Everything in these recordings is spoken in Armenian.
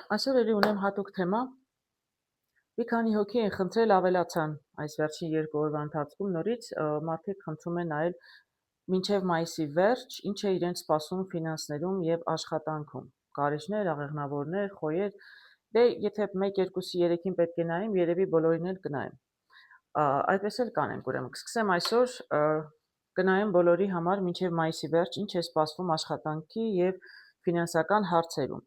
Այսօր էլի ունեմ հատուկ թեմա։ Մի քանի հոգի են խնդրել ավելացան այս վերջին 2 օրվա ընթացքում նորից մարդիկ խնդրում են նայել մինչև մայիսի վերջ, ինչ է իրենց սպասում ֆինանսներում եւ աշխատանքում։ Կարիճներ, աղեղնավորներ, խոյեր, դե եթե 1, 2-ի 3-ին պետք է նայեմ, երևի բոլորին էլ կնայեմ։ Այդպես էլ կանենք, ուրեմն կսկսեմ այսօր կնայեմ բոլորի համար մինչև մայիսի վերջ ինչ է սպասվում աշխատանքի եւ ֆինանսական հարցերում։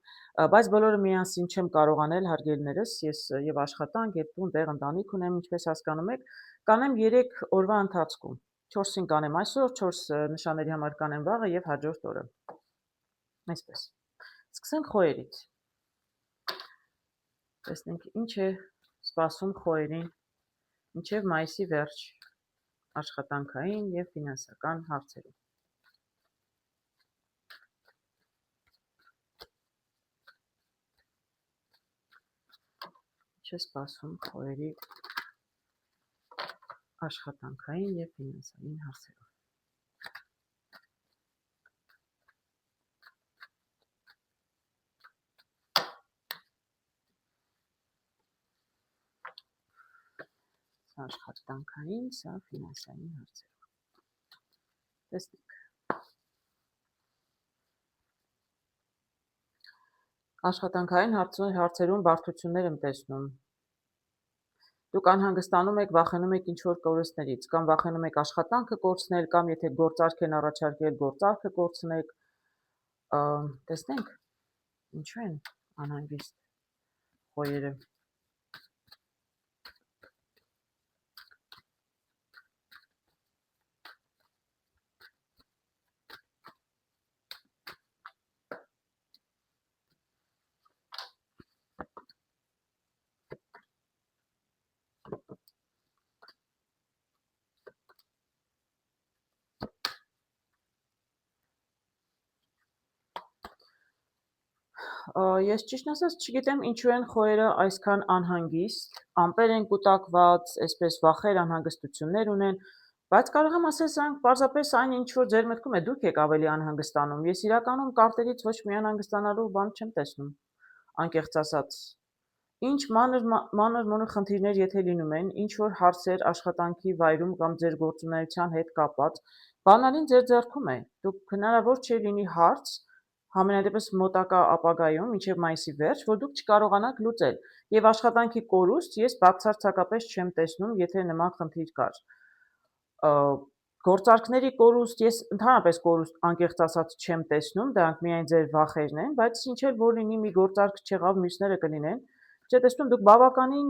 Բայց բոլորը միասին չեմ կարող անել, հարգելիներս, ես եւ աշխատանք, եւ տուն, տեղ, ընտանիք ունեմ, ինչպես հասկանում եք, կանեմ 3 օրվա ընթացքում։ 4-ին կանեմ այսօր, 4 նշանների համար կանեմ վաղը եւ հաջորդ օրը։ Այսպես։ Սկսենք խոյերից։ Տեսնենք ինչ է սպասում խոյերին մինչև մայիսի վերջ աշխատանքային եւ ֆինանսական հարցերում։ Ինչ է սպասում խոյերի աշխատանքային եւ ֆինանսային հարցերում։ Սա աշխատանքային, սա ֆինանսային հարցերում։ Տեսնենք։ Աշխատանքային հարցերում բարդություններ եմ տեսնում։ Դուք անհանգստանում եք, վախենում եք ինչ-որ կորուստներից, կամ վախենում եք աշխատանքը կորցնել, կամ եթե գործարք են առաջարկել, գործարքը կորցնեք։ Տեսնենք, ինչու են անհանգիստ խոյերը։ Ես ճիշտ ասած չգիտեմ ինչու են խոյերը այսքան անհանգիստ, ամպեր են կուտակված, այսպես վախեր, անհանգստություններ ունեն, բայց կարող եմ ասել սրանք պարզապես այն ինչ որ ձեր մտքում է, դուք եք ավելի անհանգստանում։ Ես իրականում կարտերից ոչ մի անհանգստանալու բան չեմ տեսնում, անկեղծ ասած։ Ինչ մանր խնդիրներ եթե լինում են, ինչ որ հարցեր աշխատանքի վայրում կամ ձեր գործունեության հետ կապված, բանալին ձեր ձեռքում է։ Դուք հնարավոր չէ լինի հարց համենայնդեպս մոտակա ապագայում մինչև մայիսի վերջ, որ դուք չկարողանաք լուծել։ Եվ աշխատանքի կորուստ ես բացարձակապես չեմ տեսնում, եթե նման խնդիր կար։ Գործարքների կորուստ ես ընդհանրապես կորուստ անկեղծ ասած չեմ տեսնում, դրանք միայն ձեր վախերն են, բայց ինչ էլ որ լինի մի գործարք չեղավ, մյուսները կլինեն։ Չէ, տեսնում դուք բավականին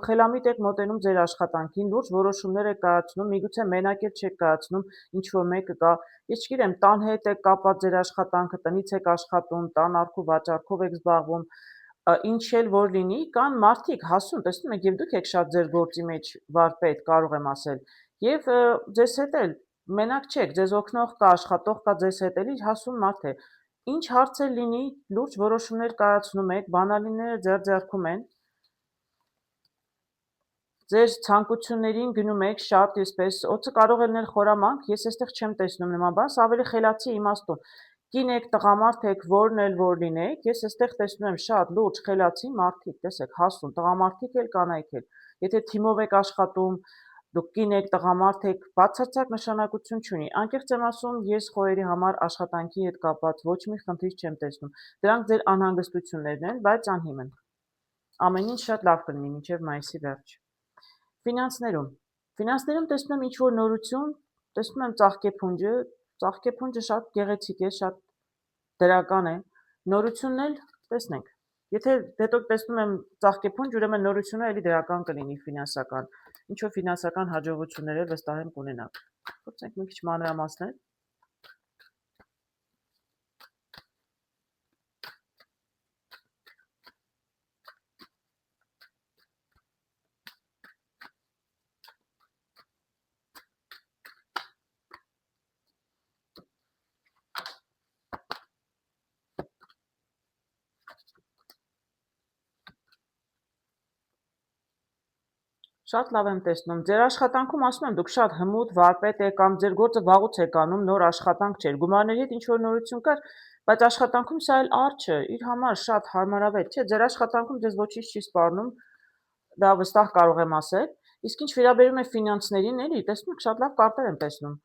խելամիտ եք մոտենում ձեր աշխատանքին, լուրջ որոշումներ եք կայացնում, միգուցե մենակ էլ չեք կայացնում, ինչ որ մեկը կա, ես չգիտեմ, տան հետ է կապված ձեր աշխատանքը, տնից եք աշխատում, տան առքու վաճառքով եք զբաղվում, ինչ էլ որ լինի, կան մարդիկ հասուն, տեսնում եք, եւ դուք եք շատ ձեր գործի մեջ վարպետ, կարող եմ ասել, եւ ձեզ հետ էլ մենակ չեք, ձեզ օգնող կա, աշխատող կա ձեզ հետ, էլի հասուն մարդ է։ Ինչ հարց էլ լինի, լուրջ որոշումներ կայացնում եք, բանալիները ձեր ձեռքում են։ Ձեր ցանկություններին գնում եք շատ այսպես, օդը կարող է լինել խորամանկ, ես այստեղ չեմ տեսնում նման բան, ավելի խելացի իմաստուն։ Կին եք, տղամարդ եք, որն էլ որ լինեք, ես այստեղ տեսնում եմ շատ լուրջ խելացի մարդիկ, տեսեք, հասուն, տղամարդիկ էլ, կանայք էլ։ Եթե թիմով եք աշխատում, դուք կին եք, տղամարդ եք, բացարձակ նշանակություն չունի։ Անկեղծ եմ ասում, ես խոյերի համար աշխատանքի հետ կապված ոչ մի խնդիր չեմ տեսնում։ Դրանք ձեր անհանգստություններն են, բայց անհիմն։ Ամեն ինչ շատ լավ կլինի մինչև մայիսի վերջ։ Ֆինանսներում տեսնում եմ ինչ-որ նորություն, տեսնում եմ ծաղկեփունջը շատ գեղեցիկ է, շատ դրական է, նորությունն էլ տեսնենք։ Եթե դետոք տեսնում եմ ծաղկեփունջ, ուրեմն նորությունը էլի դրական կլինի ֆինանսական, ինչ-որ ֆինանսական հաջողություններ էլ վստահ եմ կունենաք։ Փորձենք մի քիչ մանրամասնել։ Շատ լավ եմ տեսնում։ Ձեր աշխատանքում ասում եմ, դուք շատ հմուտ վարպետ եք կամ ձեր գործը վաղուց եք անում, նոր աշխատանք չէր։ Գումարների հետ ինչ որ նորություն կար, բայց աշխատանքում սա էլ արջ է, իր համար շատ հարմարավետ չէ, ձեր աշխատանքում ձեզ ոչինչ չի սպառնում, դա վստահ կարող եմ ասել, իսկ ինչ վերաբերում է ֆինանսներին, էլի, տեսնում եք, շատ լավ կարտեր եմ տեսնում։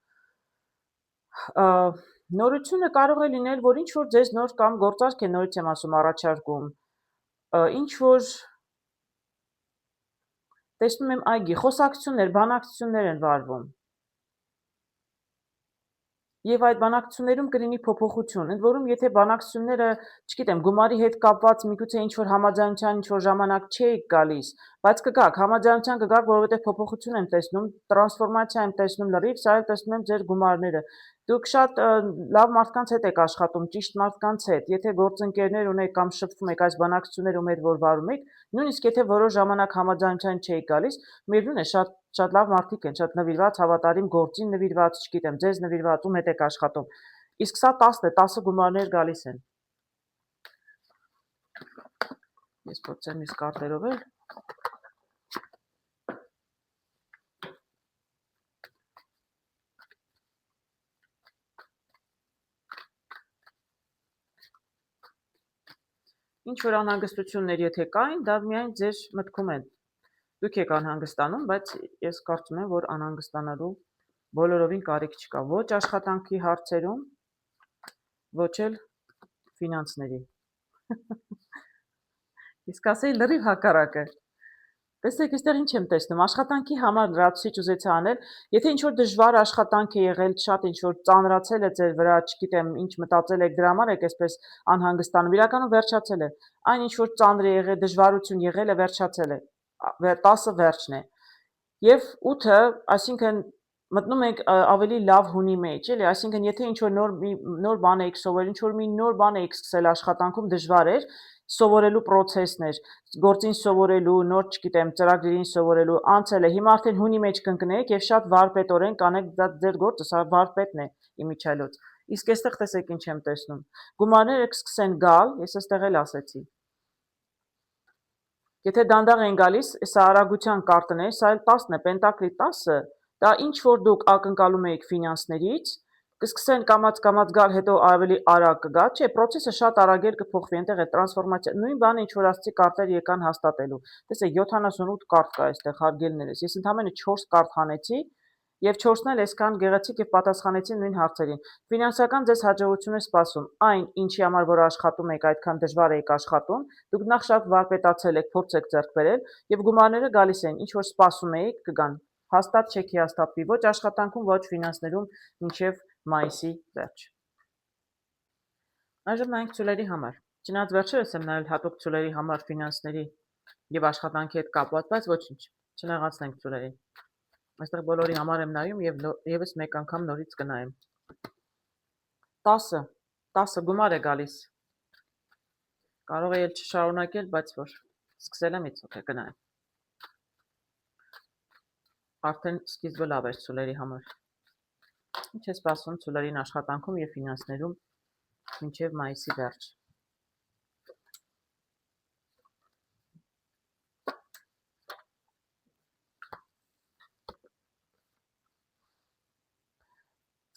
Նորությունը կարող է լինել, որ ինչ-որ ձեզ նոր կամ գործարք է, նորից եմ ասում, առաջարկում, ինչ-որ տեսնում եմ այգի, խոսակցություններ, բանակցություններ են վարվում։ Եվ այդ բանակցություններում կլինի փոփոխություն, ընդ որում եթե բանակցությունները, չգիտեմ, գումարի հետ կապված միգուցե ինչ-որ համաձայնության ինչ-որ ժամանակ չէիք գալիս, բայց կգաք, համաձայնության կգաք, որովհետև փոփոխություն եմ տեսնում, տրանսֆորմացիա եմ տեսնում լրիվ, սա էլ տեսնում եմ ձեր գումարները։ Դուք շատ լավ մարդկանց հետ եք աշխատում, ճիշտ մարդկանց հետ, եթե գործընկերներ ունեք կամ շփվում եք այս բանակցություններում հետ, որ վարում եք, նույնիսկ եթե որոշ ժամանակ համաձայնության չէիք գալիս, միևնույն է, շատ լավ մարդիկ են, շատ նվիրված, հավատարիմ, գործին նվիրված, չգիտեմ, ձեզ նվիրված, ում հետ եք աշխատում։ Իսկ սա 10 է, 10 գումարներ գալիս են։ Ես փորձեմ իսկ կարտերով էլ։ Ինչ որ անհանգստություններ եթե կային, դա միայն ձեր մտքում են։ Դուք եք անհանգստանում, բայց ես կարծում եմ, որ անհանգստանալու բոլորովին կարիք չկա, ոչ աշխատանքի հարցերում, ոչ էլ ֆինանսների։ Իսկ ասեի լրիվ հակառակը։ Տեսեք, այստեղ ինչ եմ տեսնում, աշխատանքի համար լրացուցիչ ուզեցի անել, եթե ինչ-որ դժվար աշխատանք է եղել, շատ ինչ-որ ծանրացել է ձեր վրա, չգիտեմ, ինչ մտածել եք, դրա համար եք այսպես անհանգստանում, իրականում վերջացել է։ Այն ինչ-որ ծանր է եղել, դժվարություն եղել է, վերջացել է։ 10-ը վերջն է։ Եվ 8-ը, այսինքն մտնում ենք ավելի լավ հունի մեջ, էլի, այսինքն եթե ինչ-որ նոր բան եք սովորել, ինչ-որ մի նոր բան եք սկսել աշխատանքում դժվար էր, սովորելու process-ն էր, գործին սովորելու, նոր, չգիտեմ, ծրագրերին սովորելու, անցել է, հիմա արդեն հունի մեջ կընկնեք եւ շատ վարպետորեն կանեք դա ձեր գործը, սա վարպետն է իմիջիայլոց։ Իսկ այստեղ տեսեք ինչ եմ տեսնում։ Գումարները կսկսեն գալ, ես այստեղ էլ ասեցի։ Եթե դանդաղ են գալիս, սա արագության կարտն է, սա էլ 10-ն է, պենտակլի 10-ը, դա ինչ որ դուք ակնկալում եք ֆինանսներից, կսկսեն կամաց գալ, հետո ավելի արագ կգա, չէ, process-ը շատ արագ էլ կփոխվի, այնտեղ է տրանսֆորմացիա, նույն բանը ինչ որ ասացի կարտեր եկան հաստատելու։ Տեսեք 78 կարտ կա այստեղ հարգելներս, ես ընդամենը 4 կարտ հանեցի, եւ 4-ն էլ այսքան գեղեցիկ եւ պատասխանեցին նույն հարցերին։ Ֆինանսական ձեզ հաջողություն է սպասում։ Այն, ինչի համար որ աշխատում եք, այդքան դժվար եք աշխատում, դուք նախ շատ վարպետացել եք, փորձ եք ձեռք բերել եւ գումարները գալիս են, ինչ որ սպասում էիք, կգան։ Հաստատ չեք հիասթափվի ոչ աշխատանքում, ոչ ֆինանսներում մինչեւ մայիսի վերջ։ Այժմ նայենք ծուլերի համար։ Չնայած վերջերս եմ նայել հատուկ ծուլերի համար ֆինանսների եւ աշխատանքի հետ կապված, բայց ոչինչ, չնեղացնենք ծուլերին։ Այստեղ բոլորի համար եմ նայում եւ եւս մեկ անգամ նորից կնայեմ։ 10 գումար է գալիս։ Կարող է ել չշարունակել, բայց որ սկսել եմ իցոք է գնայեմ։ Արդեն սկիզբը լավ է ծուլերի համար։ Ինչ է սպասվում ծուլերին աշխատանքում եւ ֆինանսներում մինչեւ մայիսի վերջ։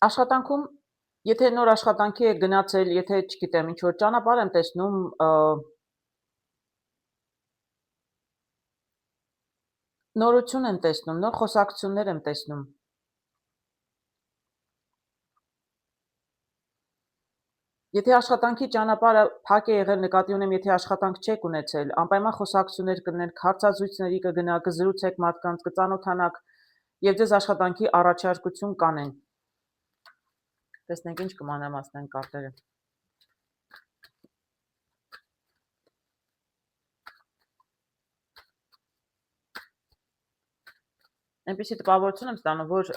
Աշխատանքում, եթե նոր աշխատանքի եք գնացել, եթե, չգիտեմ, ինչ որ ճանապարհ եմ տեսնում, նորություն եմ տեսնում, նոր խոսակցություններ եմ տեսնում։ Եթե աշխատանքի ճանապարհը փակ է եղել, նկատի ունեմ, եթե աշխատանք չեք ունեցել, անպայման խոսակցություններ կլինեն, հարցազրույցների կգնա, կզրուցեք մարդկանց, կծանոթանաք եւ ձեզ աշխատանքի առաջարկություն կանեն։ Տեսնենք ինչ կմանրամասնեն կարտերը։ Այնպեսի տպավորություն եմ ստանում, որ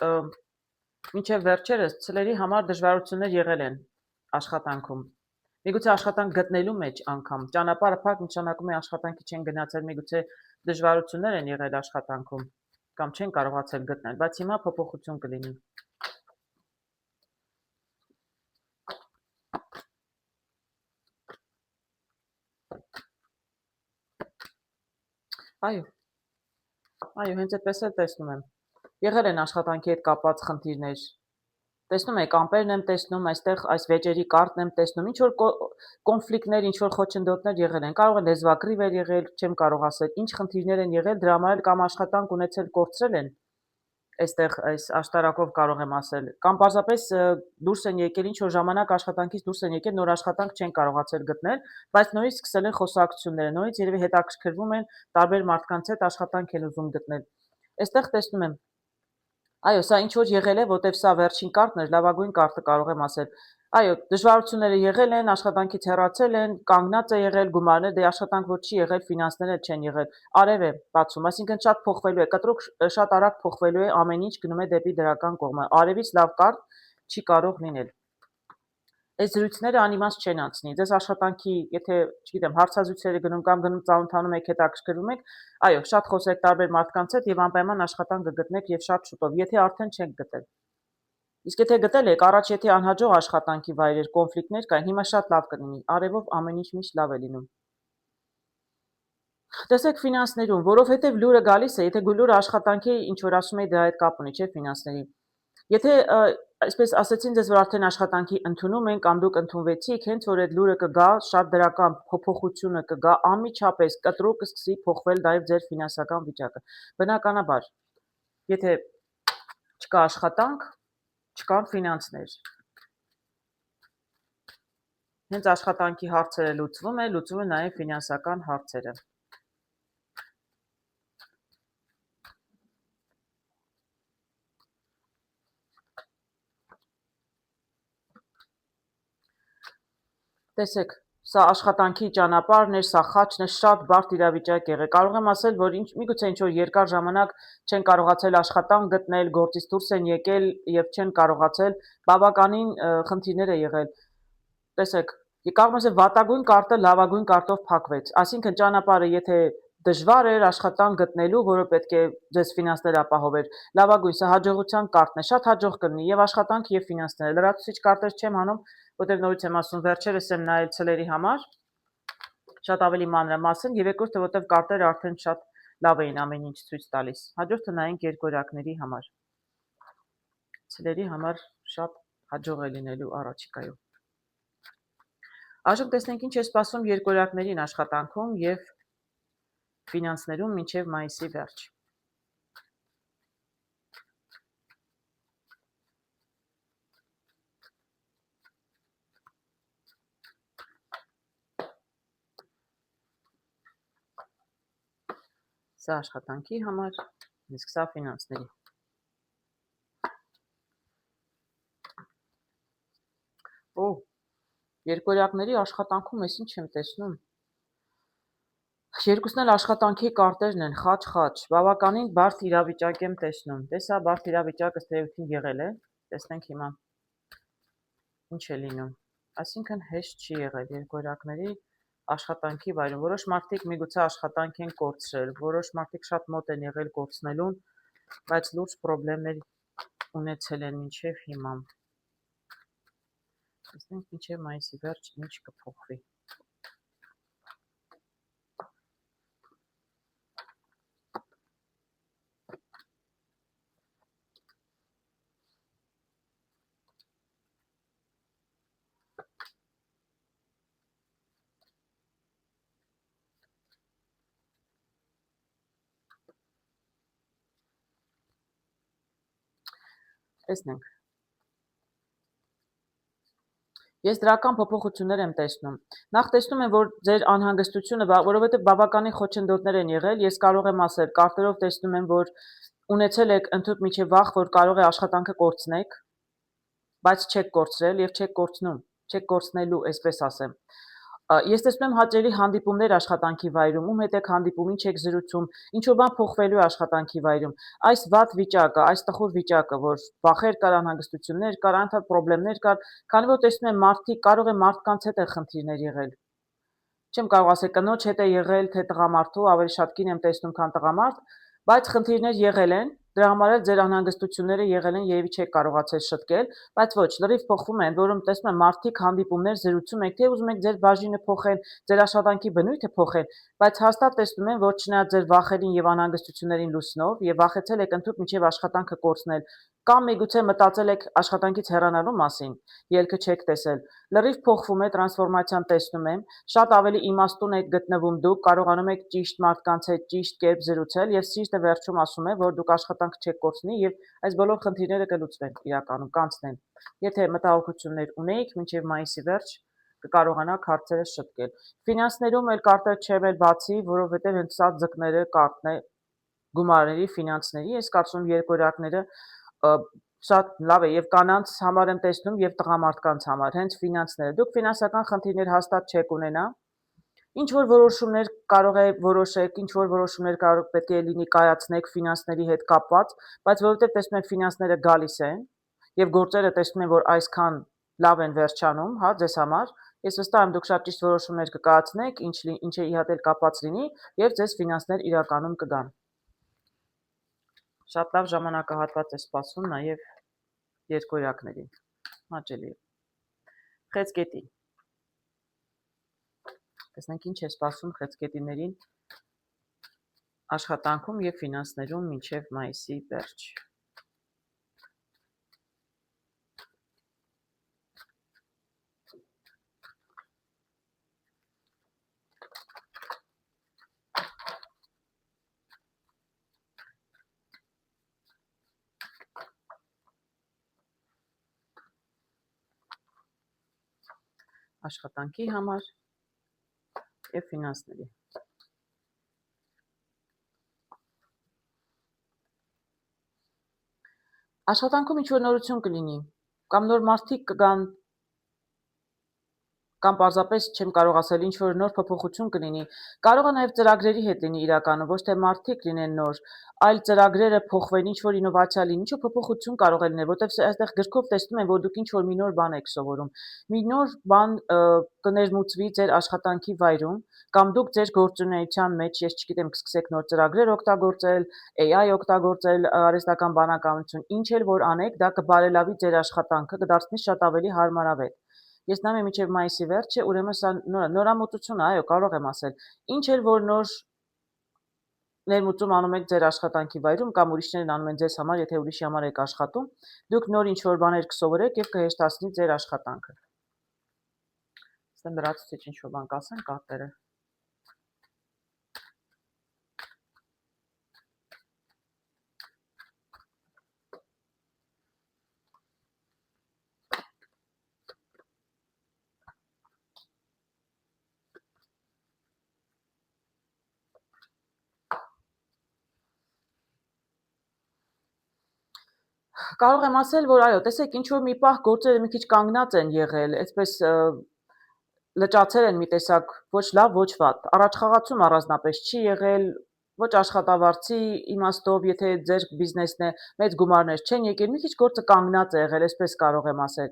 մինչև վերջերս ծլերի համար դժվարություններ եղել են աշխատանքում։ Միգուցե աշխատանք գտնելու մեջ անգամ ճանապարհը փակ նշանակում է աշխատանքի չեն գնացել, միգուցե դժվարություններ են եղել աշխատանքում կամ չեն կարողացել գտնել, բայց հիմա փոփոխություն կլինի։ Այո, հենց այդպես էլ տեսնում եմ։ Եղել են աշխատանքի հետ կապված խնդիրներ, Տեսնում եք, ամպերն եմ տեսնում, այստեղ այս վեճերի կարտն եմ տեսնում, ինչ որ կոնֆլիկտներ, ինչ որ խոչընդոտներ եղել են, կարող է լեզվակռիվ էր եղել, չեմ կարող ասել, ինչ խնդիրներ են եղել, դրա համար էլ կամ աշխատանք ունեցել, կորցրել են, այստեղ այս աշտարակով կարող եմ ասել, կամ պարզապես դուրս են եկել, ինչ որ ժամանակ աշխատանքից դուրս են եկել, նոր աշխատանք չեն կարողացել գտնել, բայց նորից սկսել են խոսակցությունները, նորից երևի հետաքրքրվում են տարբեր մարդկանց հետ, աշխատանք են ուզում գտնել։ Այստեղ տեսնում եմ Այո, սա ինչ որ եղել է, որտեվ սա վերջին կարտն էր, լավագույն կարտը կարող եմ ասել։ Այո, դժվարությունները եղել են, աշխատանքից հեռացել են, կանգնած է եղել, գումարներ, դե աշխատանք որ չի եղել, ֆինանսները չեն եղել։ Արև է բացում, այսինքն շատ փոխվելու է, կտրուկ շատ արագ փոխվելու է, ամեն ինչ գնում է դեպի դրական կողմը։ Արևից լավ կարտ չի կարող լինել։ Այս զրույցները անիմաստ չեն անցնի։ Ձեզ աշխատանքի, եթե, չգիտեմ, հարցազրույցերը գնում կամ գնում ծանոթանում եք, հետաքրքրվում եք, այո, շատ խոսեք տարբեր մարդկանց հետ եւ անպայման աշխատանք կգտնեք եւ շատ շուտով, եթե արդեն չեք գտել։ Իսկ եթե գտել եք, առաջ եթե անհաջող աշխատանքի վայրեր, կոնֆլիկտներ կային, հիմա շատ լավ կլինի։ Արևով ամեն ինչ միշտ լավ է լինում։ Տեսեք ֆինանսներում, որովհետեւ լուրը գալիս է, եթե լուրը աշխատանքի ինչ որ ասում եք, դրա հետ կապ ունի, չէ՞ ֆինանսների։ Եթե այսպես ասեցին ձեզ, որ արդեն աշխատանքի ընդունում են կամ դուք ընդունվեցիք, հենց որ այդ լուրը կգա, շատ դրական փոփոխությունը կգա, անմիջապես կտրուկ կսկսի փոխվել նաև ձեր ֆինանսական վիճակը։ Բնականաբար, եթե չկա աշխատանք, չկան ֆինանսներ։ Հենց աշխատանքի հարցերը լուծվում են նաև ֆինանսական հարցերը։ Տեսեք, սա աշխատանքի ճանապարհն էր, սա խաչն է, շատ բարդ իրավիճակ եղել։ Կարող եմ ասել, որ միգուցե ինչ որ երկար ժամանակ չեն կարողացել աշխատանք գտնել, գործից դուրս են եկել եւ չեն կարողացել, բավականին խնդիրներ է եղել։ Տեսեք, կարող եմ ասել, վատագույն կարտը լավագույն կարտով փակվեց։ Այսինքն ճանապարհը, եթե դժվար էր աշխատանք գտնելու, որը պետք է ձեզ ֆինանսներ ապահովեր, լավագույն, սա հաջողության կարտն է, շատ հաջող կլինի եւ աշխատանք եւ ֆինանսները։ Լրացուցիչ կարտեր չեմ հանում, որտեղ նորից եմ ասում, վերջերս եմ նայել ցլերի համար, շատ ավելի մանրամասն, եւ երկրորդը, որտեղ կարտերը արդեն շատ լավ էին ամեն ինչ ցույց տալիս։ Հաջորդը նայենք երկորյակների համար։ Ցլերի համար շատ հաջող է լինելու առաջիկայում։ Այժմ տեսնենք ինչ է սպասում երկորյակներին աշխատանքում եւ ֆինանսներում մինչեւ մայիսի վերջ։ Սա աշխատանքի համար, իսկ սա ֆինանսների։ Օ, երկորյակների աշխատանքում ես ինչ եմ տեսնում։ Երկուսն էլ աշխատանքի կարտերն են, խաչ, բավականին բարդ իրավիճակ եմ տեսնում։ Դե սա բարդ իրավիճակը ըստ էության եղել է, տեսնենք հիմա ինչ է լինում։ Այսինքն հեշտ չի եղել երկորյակների աշխատանքի վայրում։ Որոշ մարդիկ միգուցե աշխատանք են կորցրել, որոշ մարդիկ շատ մոտ են եղել կորցնելուն, բայց լուրջ խնդիրներ ունեցել են մինչև հիմա։ Տեսնենք մինչև մայիսի վերջ ինչ կփոխվի։ Տեսնենք։ Ես դրական փոփոխություններ եմ տեսնում։ Նախ տեսնում եմ, որ ձեր անհանգստությունը, որովհետև բավականին խոչընդոտներ են եղել, ես կարող եմ ասել, կարտերով տեսնում եմ, որ ունեցել եք ընդհանուր միջև վախ, որ կարող է աշխատանքը կորցնեք, բայց չեք կորցրել եւ չեք կորցնում, չեք կորցնելու, այսպես ասեմ։ Ես տեսնում եմ հաճելի հանդիպումներ աշխատանքի վայրում, ում հետ եք հանդիպում, ինչ եք զրուցում, ինչ որ բան փոխվելու է աշխատանքի վայրում։ Այս վատ վիճակը, այս տխուր վիճակը, որ վախեր կար, անհանգստություններ կար, անընդհատ խնդիրներ կար, քանի որ տեսնում եմ մարդիկ կարող է մարդկանց հետ է խնդիրներ եղել։ Չեմ կարող ասել կնոջ հետ է եղել, թե տղամարդու, ավելի շատ կին եմ տեսնում, քան տղամարդ, բայց խնդիրներ եղել են, դրա համար էլ ձեր անհանգստությունները եղել են, երևի չեք կարողացել շտկել, բայց ոչ, լրիվ փոխվում են, որում տեսնում եմ մարդիկ հանդիպումներ զրուցում եք, թե ուզում եք ձեր բաժինը փոխել, ձեր աշխատանքի բնույթը փոխել, բայց հաստատ տեսնում եմ, որ չնայած ձեր վախերին եւ անհանգստություններին լուսնով եւ վախեցել եք ընդհանուր միջև աշխատանքը կորցնել, Կամ միգուցե մտածել եք աշխատանքից հեռանալու մասին, ելքը չեք տեսել, լրիվ փոխվում է, տրանսֆորմացիան տեսնում եմ, շատ ավելի իմաստուն եք գտնվում դուք, կարողանում եք ճիշտ մարդկանց հետ ճիշտ կերպ զրուցել եւ սիրտը վերջում ասում է, որ դուք աշխատանք չեք կորցնի եւ այս բոլոր խնդիրները կլուծվեն իրականում, կանցնեն։ Եթե մտահոգություններ ունեիք, մինչեւ մայիսի վերջ կկարողանաք հարցերը շտկել։ Ֆինանսներում էլ կարտեր չեմ էլ բացի, որովհետեւ հենց սա ձկները կարտն է գումարների, ֆինանսների, ես կարծում եմ երկորյակները շատ լավ է եւ կանանց համար եմ տեսնում եւ տղամարդկանց համար, հենց ֆինանսները։ Դուք ֆինանսական խնդիրներ հաստատ չեք ունենա։ Ինչ որ որոշումներ կարող է որոշեք, ինչ որ որոշումներ կարող պետք է լինի կայացնեք ֆինանսների հետ կապված, բայց որովհետեւ տեսնում եք ֆինանսները գալիս են եւ գործերը տեսնում են, որ այսքան լավ են վերջանում, հա, ձեզ համար, ես վստահ եմ դուք շատ ճիշտ որոշումներ կկայացնեք, ինչը իհատ էլ կապված լինի եւ ձեզ ֆինանսներ իրականում կգան։ Շատ լավ ժամանակահատված է սպասում նաև երկորյակներին, հաճելի է։ Խեցգետի։ Տեսնենք ինչ է սպասում խեցգետիներին աշխատանքում և ֆինանսներում մինչև մայիսի վերջ։ Աշխատանքի համար և ֆինանսների։ Աշխատանքում ինչ-որ նորություն կլինի, կամ նոր մարդիկ կգան, կամ պարզապես չեմ կարող ասել ինչ-որ նոր փոփոխություն կլինի, կարող է նաև ծրագրերի հետ լինի իրականում, ոչ թե մարդիկ լինեն նոր, այլ ծրագրերը փոխվեն, ինչ-որ ինովացիա լինի, ինչ-որ փոփոխություն կարող է լինել, որտեղ այստեղ գրքով տեսնում են, որ դուք ինչ-որ մի նոր բան եք սովորում։ Մի նոր բան կներմուծվի ձեր աշխատանքի վայրում, կամ դուք ձեր գործունեության մեջ, ես չգիտեմ, կսկսեք նոր ծրագրեր օգտագործել, AI օգտագործել, արհեստական բանականություն, ինչ էլ որ անեք, դա կբարելավի ձեր աշխատանքը, կդարձնի շատ ավելի հարմարավետ։ Ես նայում եմ մինչև մայիսի վերջը, ուրեմն սա նորամուծություն է, այո, կարող եմ ասել։ Ինչ էլ որ նոր ներմուծում անում եք ձեր աշխատանքի վայրում կամ ուրիշներն անում են ձեզ համար, եթե ուրիշի համար եք աշխատում, դուք նոր ինչ-որ բաներ կսովորեք եւ կհեշտացնի ձեր աշխատանքը։ Ստեմ լրացուցիչ ինչ-որ բան կասեն կարտերը։ Կարող եմ ասել, որ այո, տեսեք, ինչ որ մի պահ գործերը մի քիչ կանգնած են եղել, այսպես լճացել են մի տեսակ ոչ լավ, ոչ վատ։ Առաջխաղացում առանձնապես չի եղել, ոչ աշխատավարձի իմաստով, եթե ձեր բիզնեսն է, մեծ գումարներ չեն եկել, մի քիչ գործը կանգնած է եղել, այսպես կարող եմ ասել։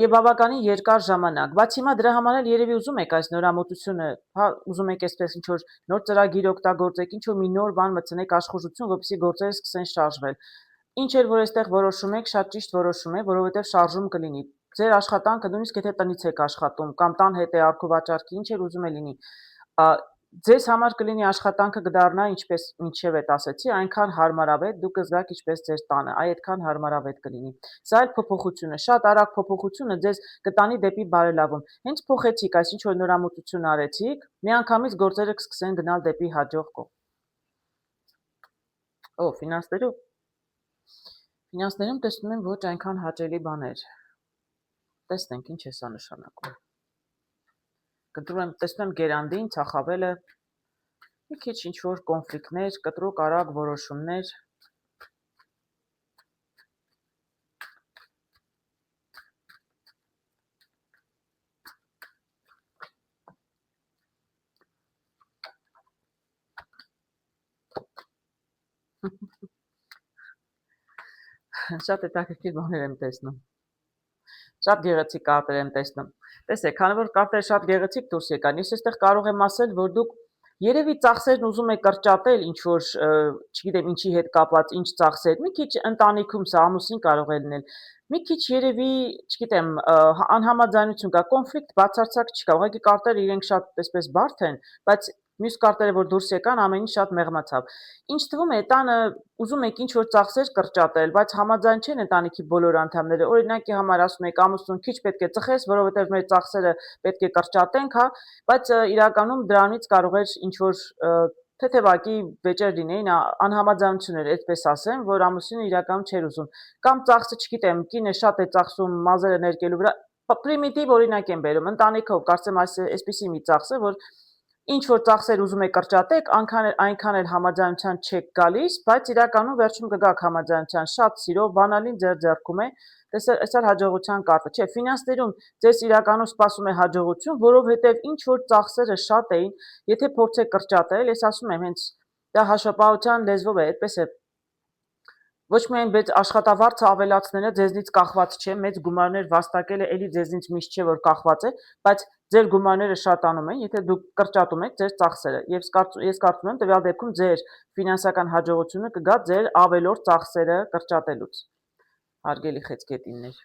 Եվ բավականին երկար ժամանակ, բայց հիմա դրա համար էլ երևի ուզում եք այս նորամուծությունը, հա, ուզում եք այսպես ինչ որ նոր ծրագիր օգտագործեք, ինչ որ մի նոր բան մտցնեք աշխուժություն, որպեսզի գործերը սկսեն շարժվել։ Ինչ էլ որ այստեղ որոշում եք, շատ ճիշտ որոշում է, որովհետև շարժում կլինի։ Ձեր աշխատանքը նույնիսկ եթե տնից եք աշխատում կամ տան հետ է առքուվաճառքի, ինչ էլ ուզում է լինի, ձեզ համար կլինի աշխատանքը կդառնա, ինչպես մինչև այդ ասեցի, այնքան հարմարավետ, դուք կզգաք ինչպես ձեր տանը, այդքան հարմարավետ կլինի։ Սա էլ փոփոխությունը, շատ արագ փոփոխությունը ձեզ կտանի դեպի բարելավում։ Հենց փոխեցիք, այս ինչ որ նորամուծություն արեցիք, միանգամից գործերը կսկսեն գնալ դեպի հաջող կողմ։ Ֆինանսներում տեսնում եմ ոչ այնքան հաճելի բաներ։ Տեսնենք ինչ է սա նշանակում։ Տեսնում եմ գերանդին, ծախավելը, մի քիչ ինչ-որ կոնֆլիկտներ, կտրուկ արագ որոշումներ։ Շատ հետաքրքիր բաներ եմ տեսնում։ Շատ գեղեցիկ կարտեր եմ տեսնում։ Տեսեք, քանի որ կարտերը շատ գեղեցիկ դուրս եկան, ես այստեղ կարող եմ ասել, որ դուք երևի ծախսերն ուզում եք կրճատել, ինչ որ, չգիտեմ, ինչի հետ կապված, ինչ ծախսեր։ Մի քիչ ընտանիքում սա ամուսին կարող է լինել։ Մի քիչ երևի, չգիտեմ, անհամաձայնություն կա, կոնֆլիկտ բացարձակ չկա։ Ուղղակի կարտերը իրենք շատ այսպես բարդ են, բայց մյուս կարտերը, որ դուրս եկան, ամեն ինչ շատ մեղմացավ։ Ինչ թվում է, տանը ուզում եք ինչ որ ծախսեր կրճատել, բայց համաձայն չեն ընտանիքի բոլոր անդամները։ Օրինակի համար ասում եք ամուսնուն քիչ պետք է ծխես, որովհետև մեր ծախսերը պետք է կրճատենք, հա, բայց իրականում դրանից կարող էր ինչ որ թեթևակի վեճեր լինեին, անհամաձայնություններ, այդպես ասեմ, որ ամուսինը իրականում չէր ուզում։ Կամ ծախսը, չգիտեմ, կինը շատ է ծախսում մազերը ներկելու վրա, պրիմիտիվ օրինակ եմ բերում, ընտանիքով կարծեմ այսպիսի մի ծախս է, որ ինչ որ ծախսեր ուզում եք կրճատեք, այնքան էլ համաձայնության չեք գալիս, բայց իրականում վերջում կգաք համաձայնության, շատ սիրով, բանալին ձեր ձեռքում է, այսօր հաջողության կարտը, չէ, ֆինանսներում ձեզ իրականում սպասում է հաջողություն, որովհետև ինչ որ ծախսերը շատ էին, եթե փորձեք կրճատել, ես ասում եմ, հենց դա հաշվապահության լեզվով է, այդպես է։ Ոչ միայն բայց աշխատավարձը ավելացնելը ձեզնից կախված չէ, մեծ գումարներ վաստակելը էլի ձեզնից միշտ չէ, որ կախված է, բայց ձեր գումարները շատանում են, եթե դուք կրճատում եք ձեր ծախսերը։ Եվ ես կարծում եմ, տվյալ դեպքում ձեր ֆինանսական հաջողությունը կգա ձեր ավելորդ ծախսերը կրճատելուց։ Հարգելի խեցգետիններ։